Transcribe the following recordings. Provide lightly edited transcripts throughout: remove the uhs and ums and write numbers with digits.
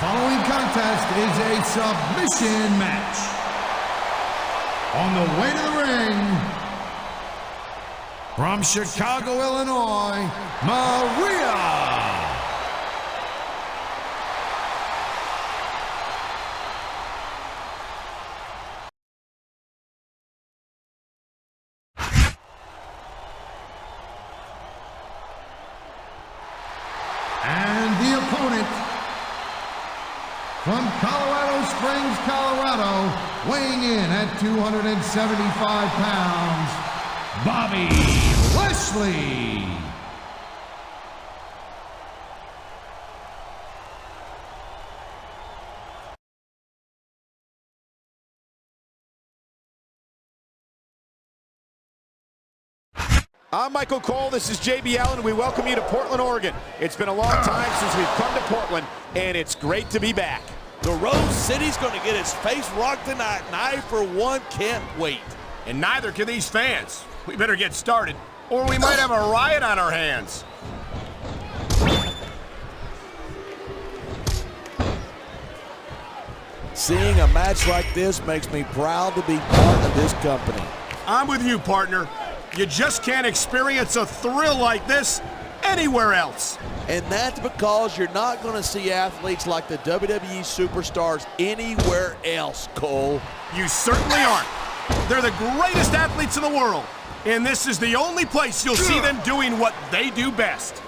following contest is a submission match. On the way to the ring, from Chicago, Illinois, Maria. And the opponent, from Colorado Springs, Colorado, weighing in at 275 pounds, Bobby Lashley. I'm Michael Cole, this is JB Allen, and we welcome you to Portland, Oregon. It's been a long time since we've come to Portland, and it's great to be back. The Rose City's going to get its face rocked tonight, and I, for one, can't wait. And neither can these fans. We better get started, or we might have a riot on our hands. Seeing a match like this makes me proud to be part of this company. I'm with you, partner. You just can't experience a thrill like this anywhere else. And that's because you're not going to see athletes like the WWE superstars anywhere else, Cole. You certainly aren't. They're the greatest athletes in the world, and this is the only place you'll see them doing what they do best.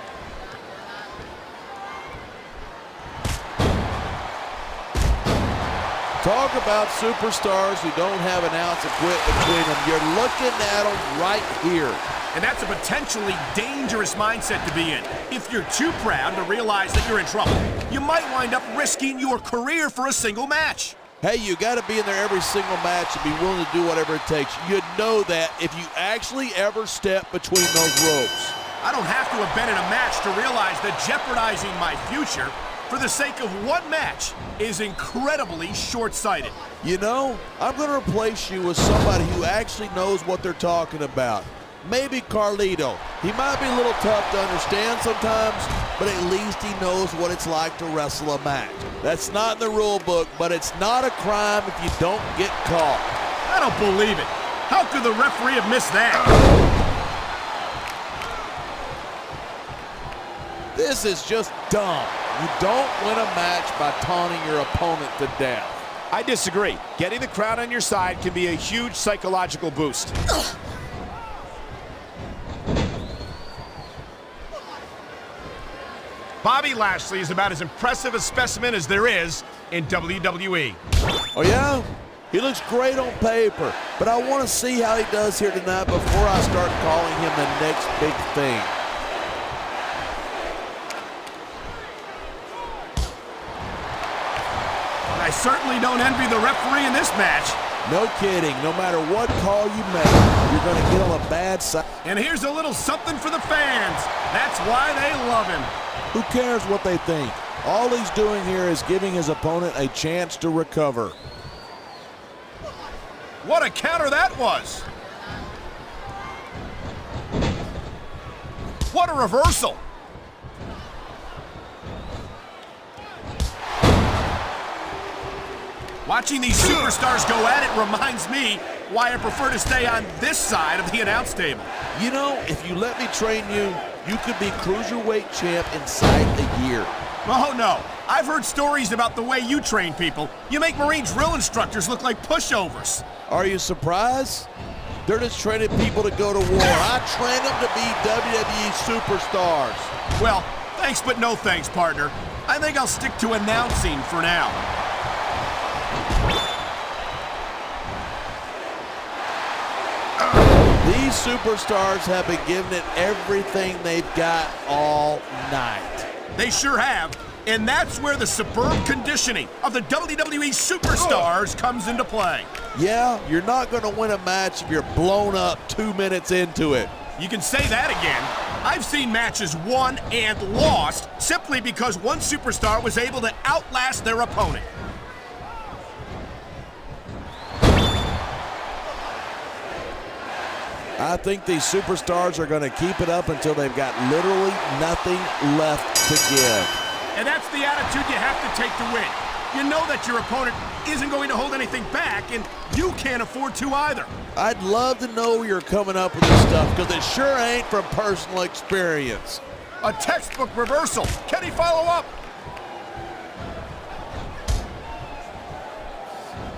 Talk about superstars who don't have an ounce of quit between them. You're looking at them right here. And that's a potentially dangerous mindset to be in. If you're too proud to realize that you're in trouble, you might wind up risking your career for a single match. Hey, you got to be in there every single match and be willing to do whatever it takes. You'd know that if you actually ever step between those ropes. I don't have to have been in a match to realize that jeopardizing my future for the sake of one match is incredibly short-sighted. You know, I'm going to replace you with somebody who actually knows what they're talking about. Maybe Carlito. He might be a little tough to understand sometimes, but at least he knows what it's like to wrestle a match. That's not in the rule book, but it's not a crime if you don't get caught. I don't believe it. How could the referee have missed that? This is just dumb. You don't win a match by taunting your opponent to death. I disagree. Getting the crowd on your side can be a huge psychological boost. Bobby Lashley is about as impressive a specimen as there is in WWE. Oh yeah? He looks great on paper, but I want to see how he does here tonight before I start calling him the next big thing. I certainly don't envy the referee in this match. No kidding. No matter what call you make, you're going to get on a bad side. And here's a little something for the fans. That's why they love him. Who cares what they think? All he's doing here is giving his opponent a chance to recover. What a counter that was. What a reversal. Watching these superstars go at it reminds me why I prefer to stay on this side of the announce table. You know, if you let me train you, you could be cruiserweight champ inside a year. Oh, no. I've heard stories about the way you train people. You make Marine drill instructors look like pushovers. Are you surprised? They're just training people to go to war. I train them to be WWE superstars. Well, thanks but no thanks, partner. I think I'll stick to announcing for now. These superstars have been giving it everything they've got all night. They sure have, and that's where the superb conditioning of the WWE superstars comes into play. Yeah, you're not going to win a match if you're blown up 2 minutes into it. You can say that again. I've seen matches won and lost simply because one superstar was able to outlast their opponent. I think these superstars are going to keep it up until they've got literally nothing left to give. And that's the attitude you have to take to win. You know that your opponent isn't going to hold anything back, and you can't afford to either. I'd love to know where you're coming up with this stuff, because it sure ain't from personal experience. A textbook reversal. Can he follow up?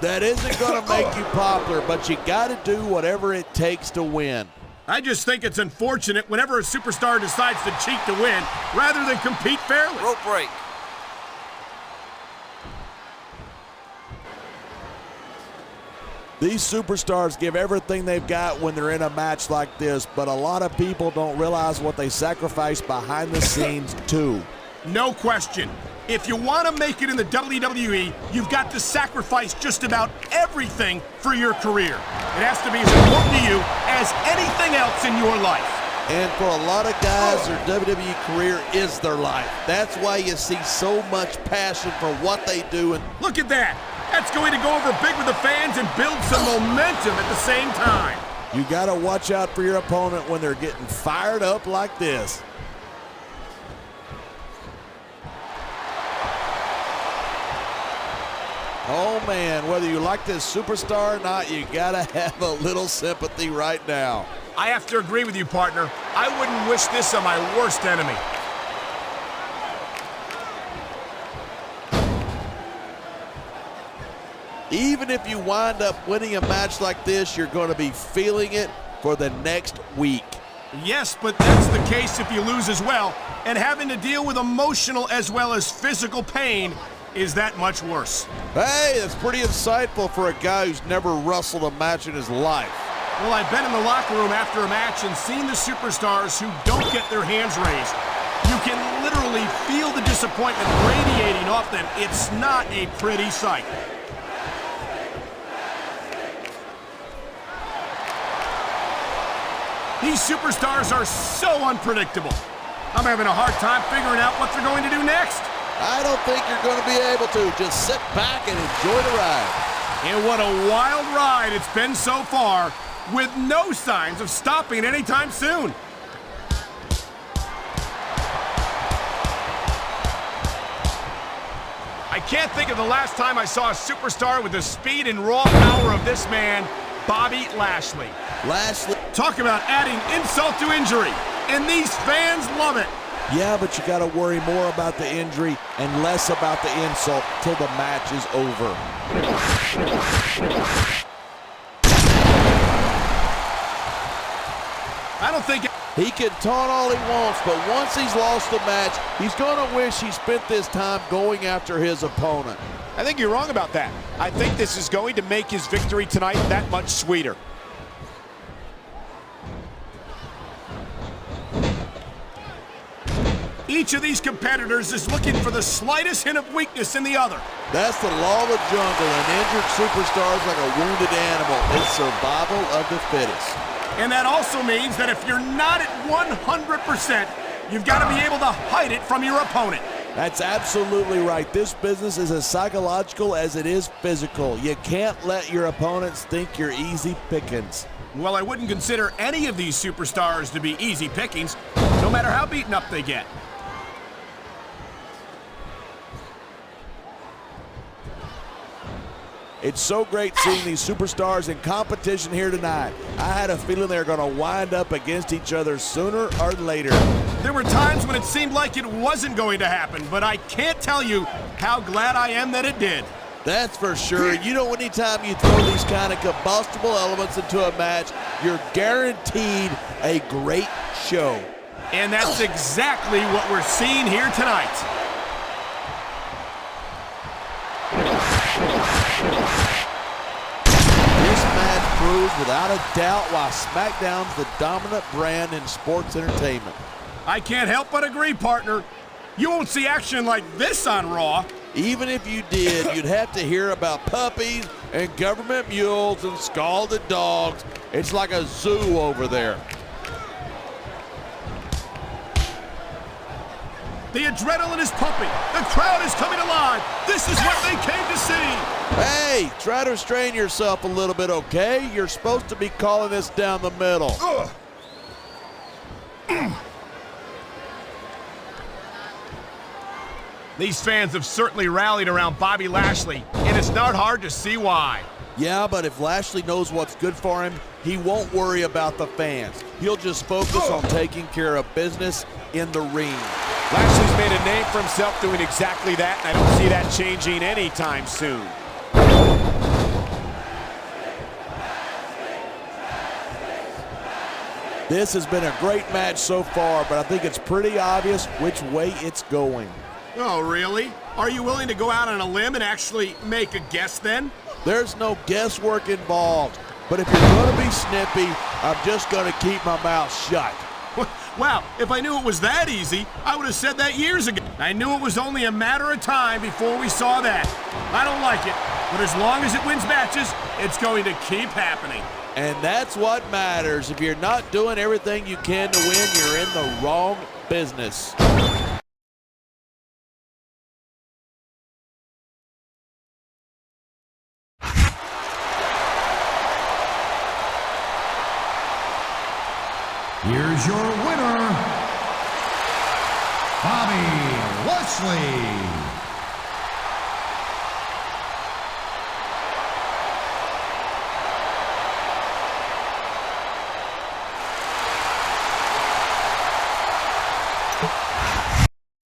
That isn't going to make you popular, but you got to do whatever it takes to win. I just think it's unfortunate whenever a superstar decides to cheat to win rather than compete fairly. Rope break. These superstars give everything they've got when they're in a match like this, but a lot of people don't realize what they sacrifice behind the scenes too. No question. If you want to make it in the WWE, you've got to sacrifice just about everything for your career. It has to be as important to you as anything else in your life. And for a lot of guys, their WWE career is their life. That's why you see so much passion for what they do. And look at that. That's going to go over big with the fans and build some momentum at the same time. You got to watch out for your opponent when they're getting fired up like this. Oh man, whether you like this superstar or not, you gotta have a little sympathy right now. I have to agree with you, partner. I wouldn't wish this on my worst enemy. Even if you wind up winning a match like this, you're going to be feeling it for the next week. Yes, but that's the case if you lose as well, and having to deal with emotional as well as physical pain is that much worse. Hey, that's pretty insightful for a guy who's never wrestled a match in his life. Well, I've been in the locker room after a match and seen the superstars who don't get their hands raised. You can literally feel the disappointment radiating off them. It's not a pretty sight. These superstars are so unpredictable. I'm having a hard time figuring out what they're going to do next. I don't think you're going to be able to. Just sit back and enjoy the ride. And what a wild ride it's been so far, with no signs of stopping anytime soon. I can't think of the last time I saw a superstar with the speed and raw power of this man, Bobby Lashley. Lashley. Talk about adding insult to injury, and these fans love it. Yeah, but you got to worry more about the injury and less about the insult till the match is over. I don't think... He can taunt all he wants, but once he's lost the match, he's going to wish he spent this time going after his opponent. I think you're wrong about that. I think this is going to make his victory tonight that much sweeter. Each of these competitors is looking for the slightest hint of weakness in the other. That's the law of the jungle. An injured superstar is like a wounded animal. It's survival of the fittest. And that also means that if you're not at 100%, you've got to be able to hide it from your opponent. That's absolutely right. This business is as psychological as it is physical. You can't let your opponents think you're easy pickings. Well, I wouldn't consider any of these superstars to be easy pickings, no matter how beaten up they get. It's so great seeing these superstars in competition here tonight. I had a feeling they were going to wind up against each other sooner or later. There were times when it seemed like it wasn't going to happen, but I can't tell you how glad I am that it did. That's for sure. You know, anytime you throw these kind of combustible elements into a match, you're guaranteed a great show. And that's exactly what we're seeing here tonight. This match proves without a doubt why SmackDown's the dominant brand in sports entertainment. I can't help but agree, partner. You won't see action like this on Raw. Even if you did, you'd have to hear about puppies and government mules and scalded dogs. It's like a zoo over there. The adrenaline is pumping. The crowd is coming alive. This is what they came to see. Hey, try to restrain yourself a little bit, okay? You're supposed to be calling this down the middle. These fans have certainly rallied around Bobby Lashley, and it's not hard to see why. Yeah, but if Lashley knows what's good for him, he won't worry about the fans. He'll just focus on taking care of business in the ring. Lashley's made a name for himself doing exactly that, and I don't see that changing anytime soon. This has been a great match so far, but I think it's pretty obvious which way it's going. Oh, really? Are you willing to go out on a limb and actually make a guess then? There's no guesswork involved, but if you're going to be snippy, I'm just going to keep my mouth shut. Wow, if I knew it was that easy, I would have said that years ago. I knew it was only a matter of time before we saw that. I don't like it, but as long as it wins matches, it's going to keep happening. And that's what matters. If you're not doing everything you can to win, you're in the wrong business. Here's your winner, Bobby Lashley.